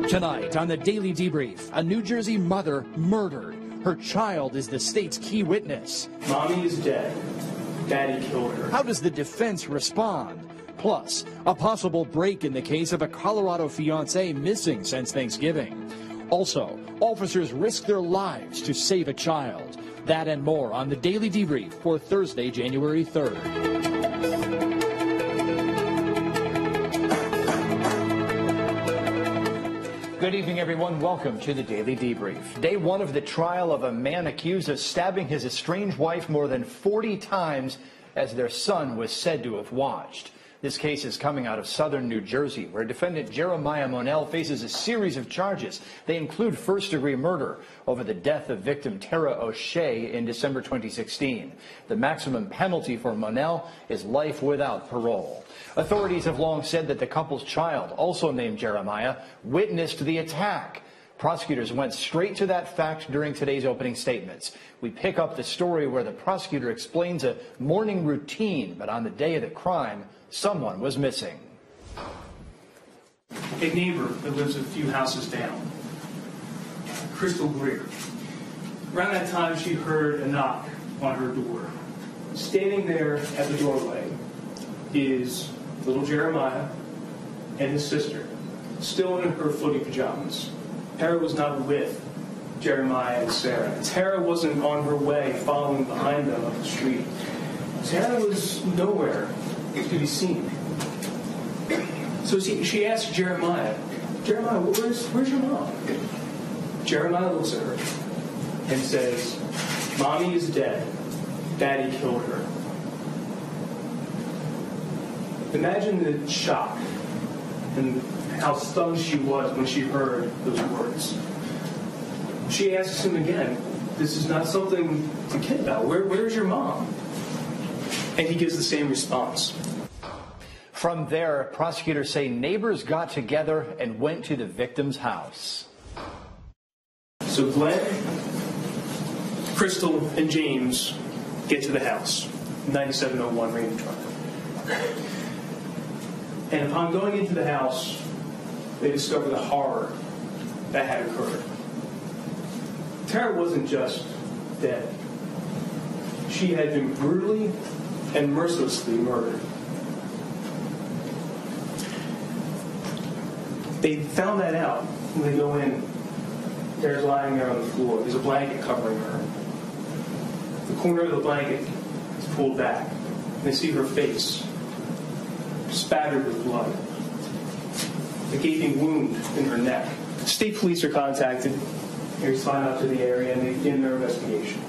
Tonight on the Daily Debrief, a New Jersey mother murdered. Her child is the state's key witness. Mommy is dead. Daddy killed her. How does the defense respond? Plus, a possible break in the case of a Colorado fiancé missing since Thanksgiving. Also, officers risk their lives to save a child. That and more on the Daily Debrief for Thursday, January 3rd. Good evening, everyone. Welcome to the Daily Debrief. Day one of the trial of a man accused of stabbing his estranged wife more than 40 times as their son was said to have watched. This case is coming out of southern New Jersey, where defendant Jeremiah Monell faces a series of charges. They include first-degree murder over the death of victim Tara O'Shea in December 2016. The maximum penalty for Monell is life without parole. Authorities have long said that the couple's child, also named Jeremiah, witnessed the attack. Prosecutors went straight to that fact during today's opening statements. We pick up the story where the prosecutor explains a morning routine, but on the day of the crime, someone was missing. A neighbor that lives a few houses down, Crystal Greer. Around that time, she heard a knock on her door. Standing there at the doorway is little Jeremiah and his sister, still in her footy pajamas. Tara was not with Jeremiah and Sarah. Tara wasn't on her way following behind them up the street. Tara was nowhere to be seen. So she asked Jeremiah, where's your mom? Jeremiah looks at her and says, Mommy is dead. Daddy killed her. Imagine the shock and how stunned she was when she heard those words. She asks him again, this is not something to kid about. Where's your mom? And he gives the same response. From there, prosecutors say neighbors got together and went to the victim's house. So Glenn, Crystal, and James get to the house, 9701 Raymond Drive. And upon going into the house, they discover the horror that had occurred. Tara wasn't just dead. She had been brutally and mercilessly murdered. They found that out when they go in. Tara's lying there on the floor. There's a blanket covering her. The corner of the blanket is pulled back. And they see her face spattered with blood. A gaping wound in her neck. State police are contacted. They respond out to the area and they begin their investigation.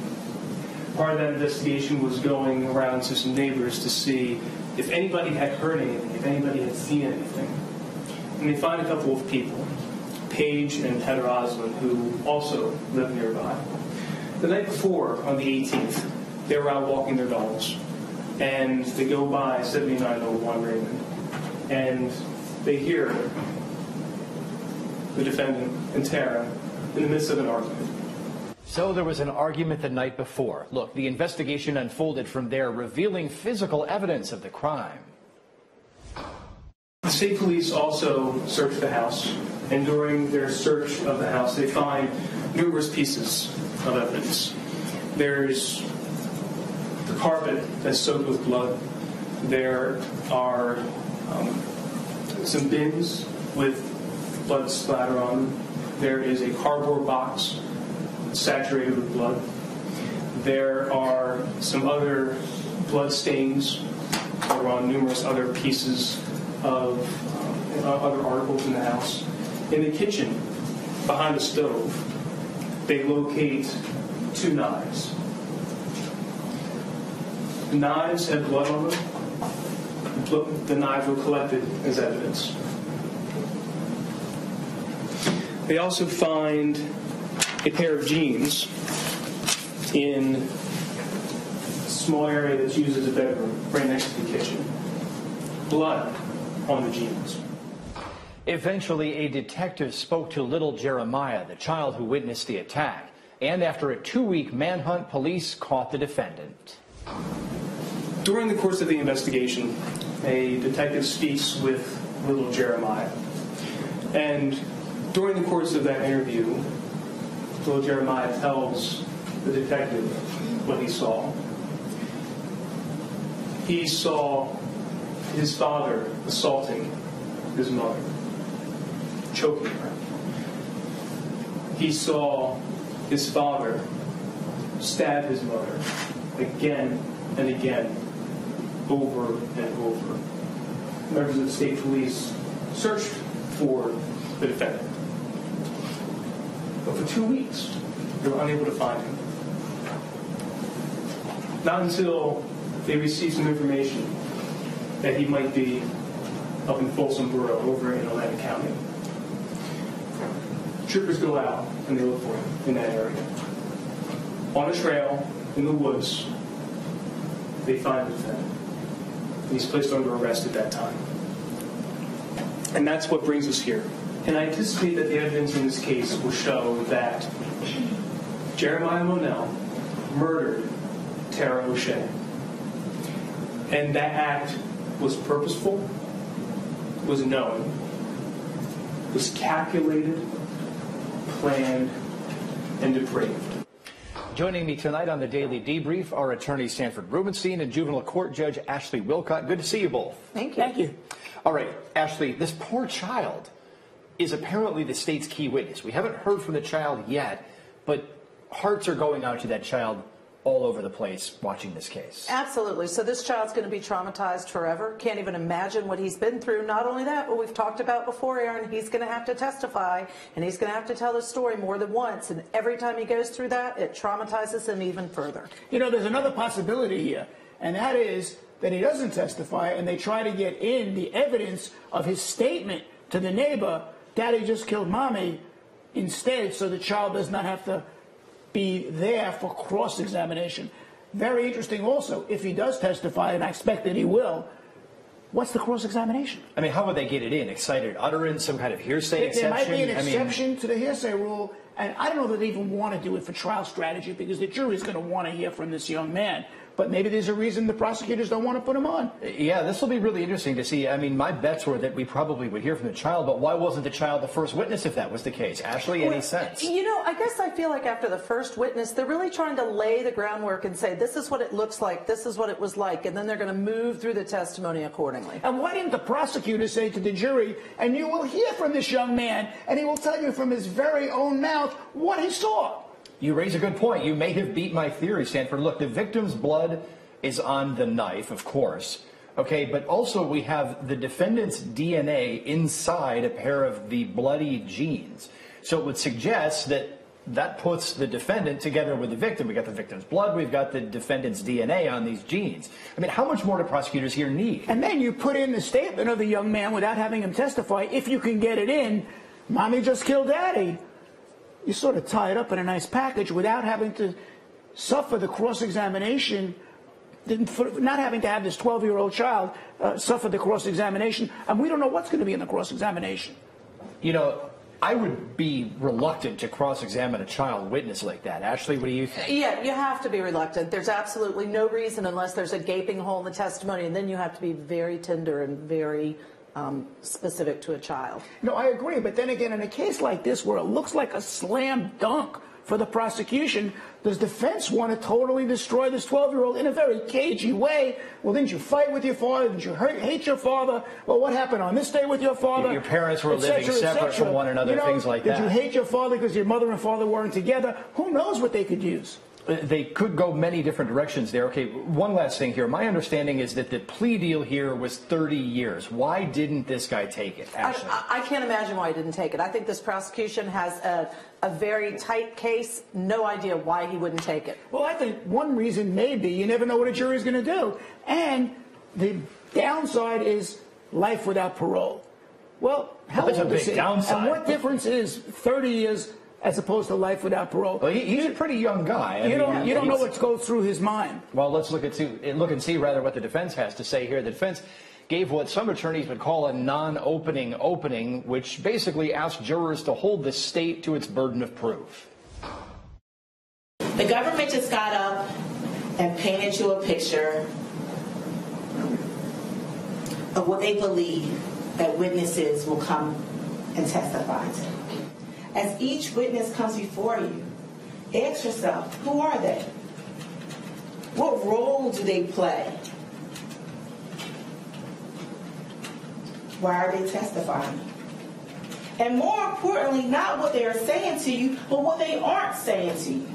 Part of that investigation was going around to some neighbors to see if anybody had heard anything, if anybody had seen anything. And they find a couple of people, Paige and Heather Oslin, who also live nearby. The night before, on the 18th, they were out walking their dogs. And they go by 7901 Raymond. And they hear the defendant and Tara in the midst of an argument. So there was an argument the night before. Look, the investigation unfolded from there, revealing physical evidence of the crime. The state police also searched the house, and during their search of the house, they find numerous pieces of evidence. There's the carpet that's soaked with blood. There are some bins with blood splatter on them. There is a cardboard box saturated with blood. There are some other blood stains on numerous other pieces of other articles in the house. In the kitchen, behind the stove, they locate 2 knives. The knives had blood on them. The knives were collected as evidence. They also find a pair of jeans in a small area that's used as a bedroom, right next to the kitchen. Blood on the jeans. Eventually, a detective spoke to little Jeremiah, the child who witnessed the attack. And after a 2-week manhunt, police caught the defendant. During the course of the investigation, a detective speaks with little Jeremiah. And during the course of that interview, little Jeremiah tells the detective what he saw. He saw his father assaulting his mother, choking her. He saw his father stab his mother again and again, over and over. Members of the state police searched for the defendant. But for 2 weeks, they were unable to find him. Not until they received some information that he might be up in Folsom Borough over in Atlantic County. Troopers go out and they look for him in that area. On a trail in the woods, they find the defendant. He's placed under arrest at that time. And that's what brings us here. And I anticipate that the evidence in this case will show that Jeremiah Monell murdered Tara O'Shea. And that act was purposeful, was known, was calculated, planned, and depraved. Joining me tonight on the Daily Debrief are attorney Sanford Rebenstein and juvenile court judge Ashley Willcott. Good to see you both. Thank you. Thank you. All right, Ashley, this poor child is apparently the state's key witness. We haven't heard from the child yet, but hearts are going out to that child all over the place watching this case. Absolutely. So this child's going to be traumatized forever. Can't even imagine what he's been through. Not only that, but we've talked about before, Aaron, he's going to have to testify, and he's going to have to tell his story more than once. And every time he goes through that, it traumatizes him even further. You know, there's another possibility here, and that is that he doesn't testify, and they try to get in the evidence of his statement to the neighbor, Daddy just killed Mommy, instead, so the child does not have to be there for cross-examination. Very interesting also, if he does testify, and I expect that he will, what's the cross-examination? I mean, how would they get it in? Excited utterance, some kind of hearsay exception? There might be an exception to the hearsay rule, and I don't know that they even want to do it for trial strategy because the jury's going to want to hear from this young man. But maybe there's a reason the prosecutors don't want to put him on. Yeah, this will be really interesting to see. I mean, my bets were that we probably would hear from the child, but why wasn't the child the first witness if that was the case? Ashley, any sense? You know, I guess I feel like after the first witness, they're really trying to lay the groundwork and say, this is what it looks like, this is what it was like, and then they're going to move through the testimony accordingly. And why didn't the prosecutor say to the jury, and you will hear from this young man, and he will tell you from his very own mouth what he saw? You raise a good point. You may have beat my theory, Sanford. Look, the victim's blood is on the knife, of course. Okay, but also we have the defendant's DNA inside a pair of the bloody jeans. So it would suggest that that puts the defendant together with the victim. We got the victim's blood, we've got the defendant's DNA on these jeans. I mean, how much more do prosecutors here need? And then you put in the statement of the young man without having him testify, if you can get it in, Mommy just killed Daddy. You sort of tie it up in a nice package without having to suffer the cross-examination, not having to have this 12-year-old child suffer the cross-examination. And we don't know what's going to be in the cross-examination. You know, I would be reluctant to cross-examine a child witness like that. Ashley, what do you think? Yeah, you have to be reluctant. There's absolutely no reason unless there's a gaping hole in the testimony, and then you have to be very tender and very specific to a child. No, I agree. But then again, in a case like this where it looks like a slam dunk for the prosecution, does defense want to totally destroy this 12-year-old in a very cagey way? Well, didn't you fight with your father? Didn't you hate your father? Well, what happened on this day with your father? Your parents were living separate from one another, you know, things like that. Did you hate your father because your mother and father weren't together? Who knows what they could use? They could go many different directions there. Okay, one last thing here. My understanding is that the plea deal here was 30 years. Why didn't this guy take it, Ashley? I can't imagine why he didn't take it. I think this prosecution has a very tight case. No idea why he wouldn't take it. Well, I think one reason may be you never know what a jury's going to do. And the downside is life without parole. Well, how old is he? Downside. And what difference is 30 years as opposed to life without parole? Well, he's a pretty young guy. You don't know what goes through his mind. Well, let's look and see what the defense has to say here. The defense gave what some attorneys would call a non-opening opening, which basically asked jurors to hold the state to its burden of proof. The government just got up and painted you a picture of what they believe that witnesses will come and testify to. As each witness comes before you, ask yourself, who are they? What role do they play? Why are they testifying? And more importantly, not what they are saying to you, but what they aren't saying to you.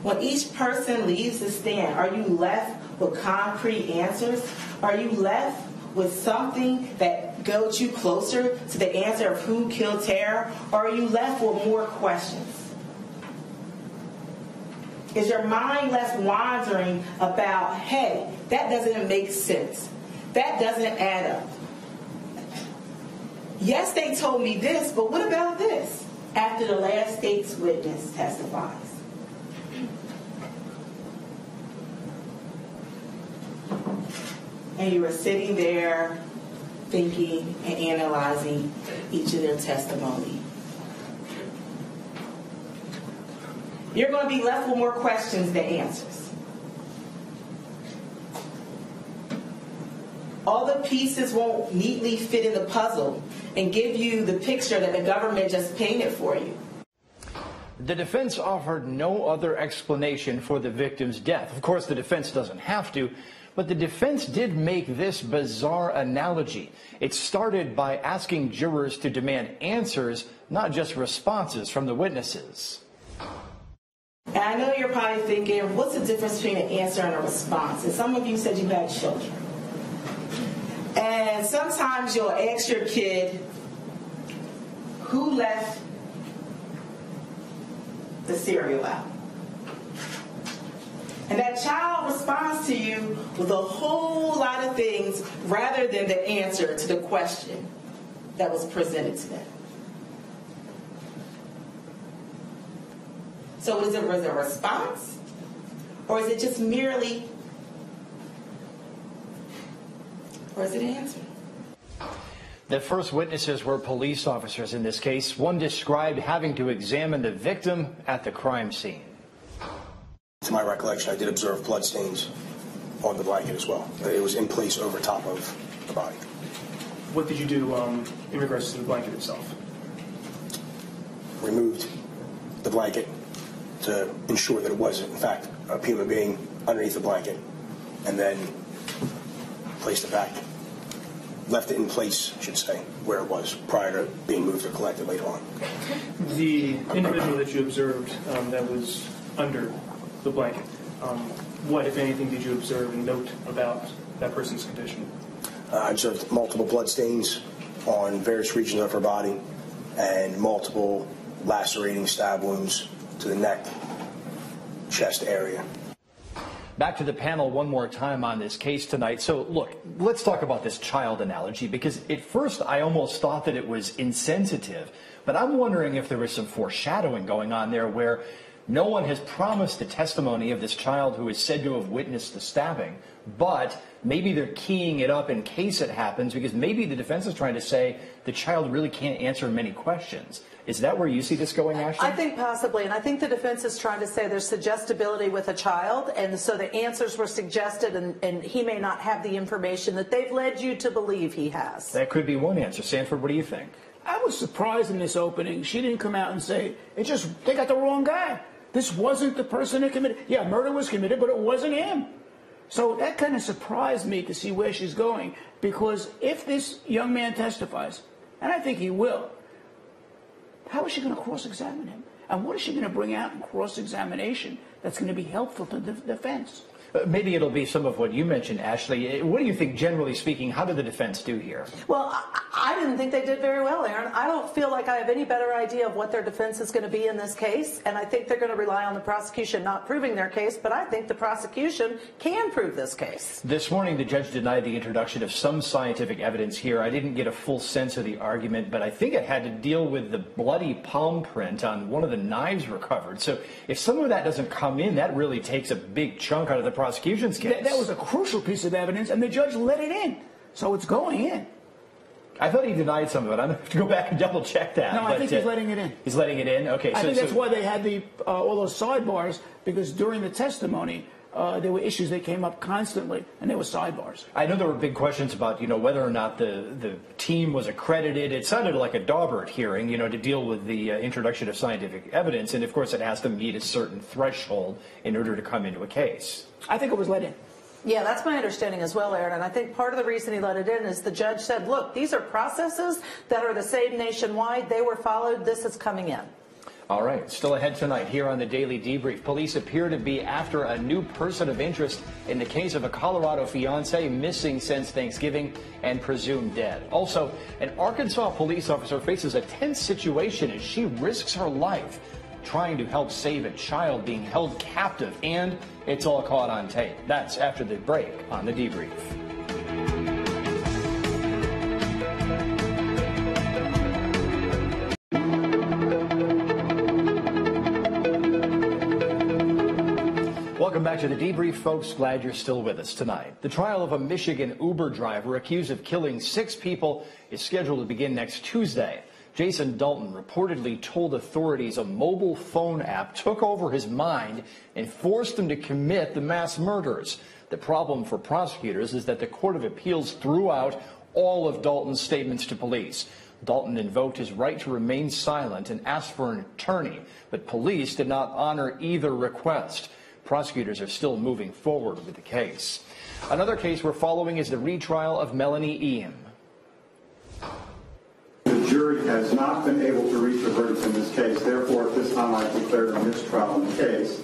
When each person leaves the stand, are you left with concrete answers? Are you left with something that goes you closer to the answer of who killed Tara? Or are you left with more questions? Is your mind left wandering about, hey, that doesn't make sense. That doesn't add up. Yes, they told me this, but what about this? After the last state's witness testifies. And you were sitting there thinking and analyzing each of their testimony. You're going to be left with more questions than answers. All the pieces won't neatly fit in the puzzle and give you the picture that the government just painted for you. The defense offered no other explanation for the victim's death. Of course, the defense doesn't have to, but the defense did make this bizarre analogy. It started by asking jurors to demand answers, not just responses from the witnesses. And I know you're probably thinking, what's the difference between an answer and a response? And some of you said you had children. And sometimes you'll ask your kid, who left the cereal out? And that child responds to you with a whole lot of things rather than the answer to the question that was presented to them. So was it a response? Or is it just merely, or is it an answer? The first witnesses were police officers in this case. One described having to examine the victim at the crime scene. To my recollection, I did observe bloodstains on the blanket as well. It was in place over top of the body. What did you do in regards to the blanket itself? Removed the blanket to ensure that it wasn't, in fact, a human being underneath the blanket, and then placed it back. Left it in place, I should say, where it was prior to being moved or collected later on. The individual that you observed that was under the blanket, what, if anything, did you observe and note about that person's condition? I observed multiple bloodstains on various regions of her body and multiple lacerating stab wounds to the neck, chest area. Back to the panel one more time on this case tonight. So look, let's talk about this child analogy, because at first I almost thought that it was insensitive, but I'm wondering if there was some foreshadowing going on there where no one has promised the testimony of this child who is said to have witnessed the stabbing, but maybe they're keying it up in case it happens, because maybe the defense is trying to say the child really can't answer many questions. Is that where you see this going, Ashley? I think possibly, and I think the defense is trying to say there's suggestibility with a child, and so the answers were suggested, and he may not have the information that they've led you to believe he has. That could be one answer. Sanford, what do you think? I was surprised in this opening. She didn't come out and say, they got the wrong guy. This wasn't the person that committed. Yeah, murder was committed, but it wasn't him. So that kind of surprised me to see where she's going, because if this young man testifies, and I think he will, how is she going to cross-examine him? And what is she going to bring out in cross-examination that's going to be helpful to the defense? Maybe it'll be some of what you mentioned, Ashley. What do you think, generally speaking, how did the defense do here? Well, I didn't think they did very well, Aaron. I don't feel like I have any better idea of what their defense is going to be in this case, and I think they're going to rely on the prosecution not proving their case, but I think the prosecution can prove this case. This morning, the judge denied the introduction of some scientific evidence here. I didn't get a full sense of the argument, but I think it had to deal with the bloody palm print on one of the knives recovered. So if some of that doesn't come in, that really takes a big chunk out of the prosecution's case. That was a crucial piece of evidence, and the judge let it in. So it's going in. I thought he denied some of it. I'm going to have to go back and double check that. No, I think he's letting it in. He's letting it in? Okay. I think that's why they had all those sidebars, because during the testimony, there were issues that came up constantly, and there were sidebars. I know there were big questions about, whether or not the team was accredited. It sounded like a Daubert hearing, to deal with the introduction of scientific evidence, and of course it has to meet a certain threshold in order to come into a case. I think it was let in. Yeah, that's my understanding as well, Aaron. And I think part of the reason he let it in is the judge said, look, these are processes that are the same nationwide. They were followed. This is coming in. All right, still ahead tonight here on the Daily Debrief. Police appear to be after a new person of interest in the case of a Colorado fiancé missing since Thanksgiving and presumed dead. Also, an Arkansas police officer faces a tense situation as she risks her life trying to help save a child being held captive, and it's all caught on tape. That's after the break on the Debrief. Welcome back to the Debrief, folks. Glad you're still with us tonight. The trial of a Michigan Uber driver accused of killing 6 people is scheduled to begin next Tuesday. Jason Dalton reportedly told authorities a mobile phone app took over his mind and forced him to commit the mass murders. The problem for prosecutors is that the Court of Appeals threw out all of Dalton's statements to police. Dalton invoked his right to remain silent and asked for an attorney, but police did not honor either request. Prosecutors are still moving forward with the case. Another case we're following is the retrial of Melanie Eam. The jury has not been able to reach a verdict in this case. Therefore, at this time, I declare a mistrial in the case.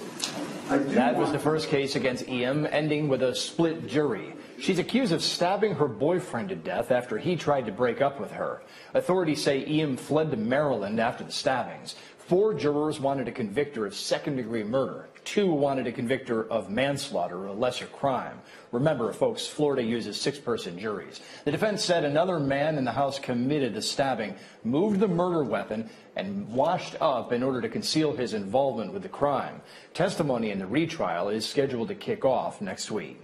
That was the first case against Eam, ending with a split jury. She's accused of stabbing her boyfriend to death after he tried to break up with her. Authorities say Eam fled to Maryland after the stabbings. 4 jurors wanted to convict her of second-degree murder. 2 wanted to convict her of manslaughter, a lesser crime. Remember, folks, Florida uses 6-person juries. The defense said another man in the house committed the stabbing, moved the murder weapon, and washed up in order to conceal his involvement with the crime. Testimony in the retrial is scheduled to kick off next week.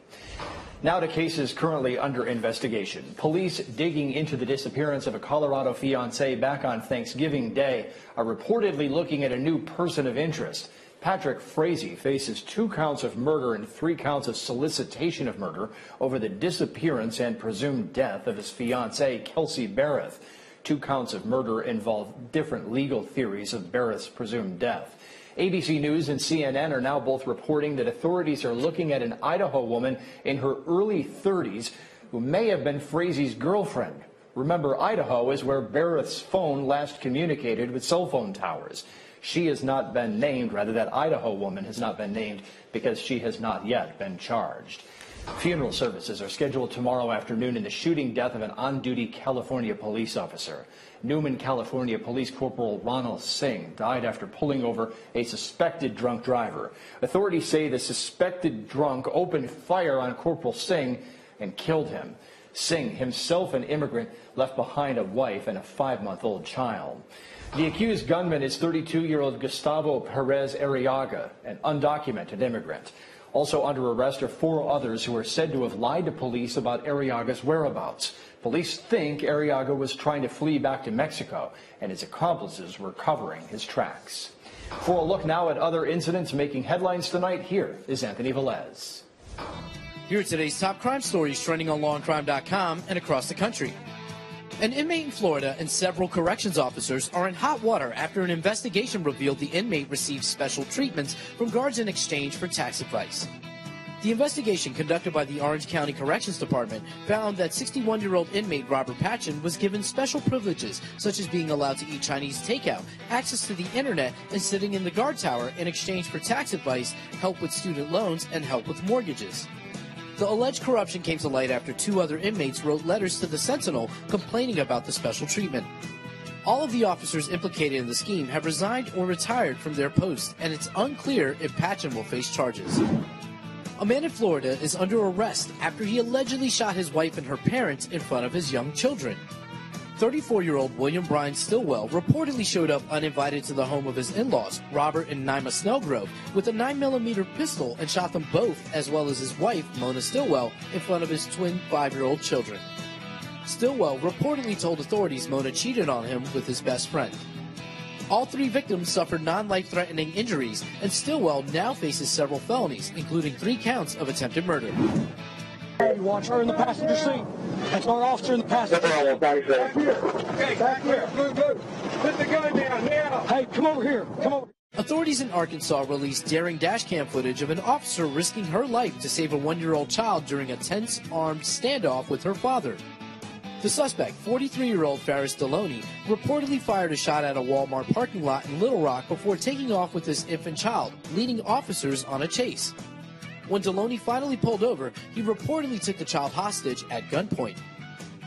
Now to cases currently under investigation. Police digging into the disappearance of a Colorado fiancé back on Thanksgiving Day are reportedly looking at a new person of interest. Patrick Frazee faces 2 counts of murder and 3 counts of solicitation of murder over the disappearance and presumed death of his fiancée, Kelsey Barrett. 2 counts of murder involve different legal theories of Barrett's presumed death. ABC News and CNN are now both reporting that authorities are looking at an Idaho woman in her early 30s who may have been Frazee's girlfriend. Remember, Idaho is where Barrett's phone last communicated with cell phone towers. She has not been named, rather that Idaho woman has not been named because she has not yet been charged. Funeral services are scheduled tomorrow afternoon in the shooting death of an on-duty California police officer. Newman, California Police Corporal Ronald Singh died after pulling over a suspected drunk driver. Authorities say the suspected drunk opened fire on Corporal Singh and killed him. Singh, himself an immigrant, left behind a wife and a 5-month-old child. The accused gunman is 32-year-old Gustavo Perez Arriaga, an undocumented immigrant. Also under arrest are 4 others who are said to have lied to police about Arriaga's whereabouts. Police think Arriaga was trying to flee back to Mexico, and his accomplices were covering his tracks. For a look now at other incidents making headlines tonight, here is Anthony Velez. Here are today's top crime stories trending on Law&Crime.com and across the country. An inmate in Florida and several corrections officers are in hot water after an investigation revealed the inmate received special treatments from guards in exchange for tax advice. The investigation conducted by the Orange County Corrections Department found that 61-year-old inmate Robert Patchen was given special privileges, such as being allowed to eat Chinese takeout, access to the internet, and sitting in the guard tower in exchange for tax advice, help with student loans, and help with mortgages. The alleged corruption came to light after 2 other inmates wrote letters to the Sentinel complaining about the special treatment. All of the officers implicated in the scheme have resigned or retired from their posts, and it's unclear if Patchen will face charges. A man in Florida is under arrest after he allegedly shot his wife and her parents in front of his young children. 34-year-old William Bryan Stillwell reportedly showed up uninvited to the home of his in-laws, Robert and Naima Snellgrove, with a 9mm pistol and shot them both, as well as his wife, Mona Stillwell, in front of his twin 5-year-old children. Stillwell reportedly told authorities Mona cheated on him with his best friend. All 3 victims suffered non-life-threatening injuries, and Stillwell now faces several felonies, including 3 counts of attempted murder. Hey, watch her in the passenger seat. That's our officer in the passenger seat. Back here. Okay, back here. Move. Put the gun down now. Hey, come over here. Come over. Authorities in Arkansas released daring dashcam footage of an officer risking her life to save a 1-year-old child during a tense, armed standoff with her father. The suspect, 43-year-old Ferris Deloney, reportedly fired a shot at a Walmart parking lot in Little Rock before taking off with his infant child, leading officers on a chase. When Deloney finally pulled over, he reportedly took the child hostage at gunpoint.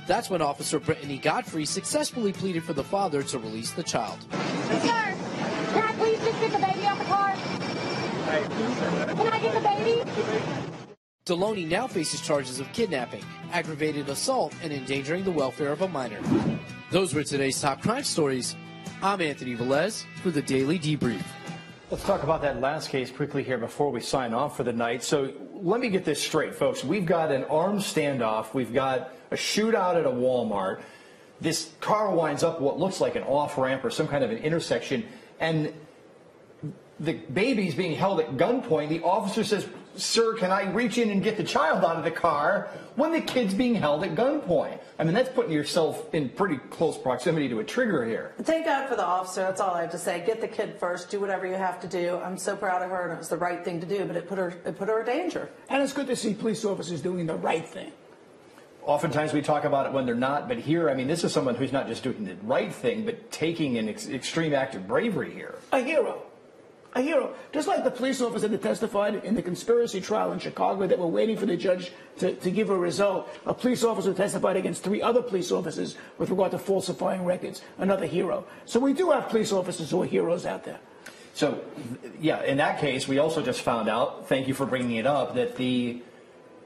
That's when Officer Brittany Godfrey successfully pleaded for the father to release the child. Sir, can I please just get the baby out the car? Can I get the baby? Deloney now faces charges of kidnapping, aggravated assault, and endangering the welfare of a minor. Those were today's top crime stories. I'm Anthony Velez for the Daily Debrief. Let's talk about that last case quickly here before we sign off for the night. So let me get this straight, folks. We've got an armed standoff. We've got a shootout at a Walmart. This car winds up what looks like an off-ramp or some kind of an intersection, and the baby's being held at gunpoint. The officer says, "Sir, can I reach in and get the child out of the car?" when the kid's being held at gunpoint. I mean, that's putting yourself in pretty close proximity to a trigger here. Thank God for the officer. That's all I have to say. Get the kid first. Do whatever you have to do. I'm so proud of her, and it was the right thing to do, but it put her in danger. And it's good to see police officers doing the right thing. Oftentimes we talk about it when they're not, but here, I mean, this is someone who's not just doing the right thing, but taking an extreme act of bravery here. A hero. A hero. Just like the police officer that testified in the conspiracy trial in Chicago that were waiting for the judge to give a result. A police officer testified against 3 other police officers with regard to falsifying records. Another hero. So we do have police officers who are heroes out there. So, yeah, in that case, we also just found out, thank you for bringing it up, that the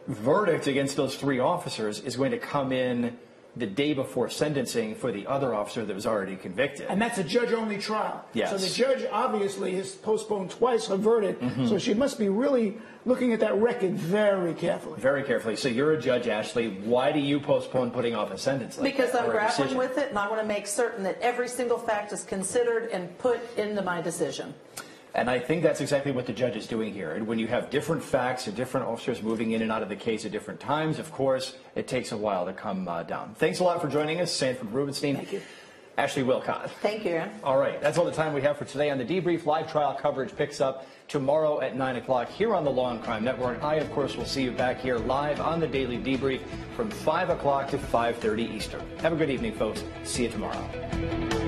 verdict against those 3 officers is going to come in the day before sentencing for the other officer that was already convicted. And that's a judge-only trial. Yes. So the judge obviously has postponed twice her verdict, so she must be really looking at that record very carefully. Very carefully. So you're a judge, Ashley. Why do you postpone putting off a sentence like Because that? I'm grappling with it, and I want to make certain that every single fact is considered and put into my decision. And I think that's exactly what the judge is doing here. And when you have different facts and different officers moving in and out of the case at different times, of course, it takes a while to come down. Thanks a lot for joining us, Sanford Rebenstein. Thank you. Ashley Willcott. Thank you, Aaron. All right, that's all the time we have for today on the Debrief. Live trial coverage picks up tomorrow at 9 o'clock here on the Law and Crime Network. I, of course, will see you back here live on the Daily Debrief from 5 o'clock to 5:30 Eastern. Have a good evening, folks. See you tomorrow.